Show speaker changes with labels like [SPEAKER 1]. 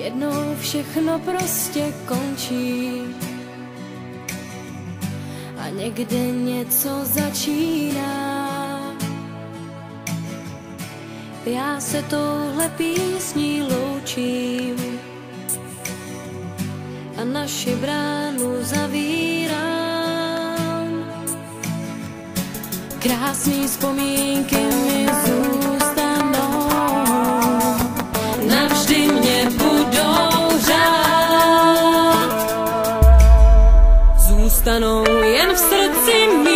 [SPEAKER 1] Jednou všechno prostě končí a někde něco začíná. Já se touhle písní loučím a naši bránu zavírám. Krásný vzpomínky mi zůstanou, navždy mě budou řád. Zůstanou jen v srdci mým.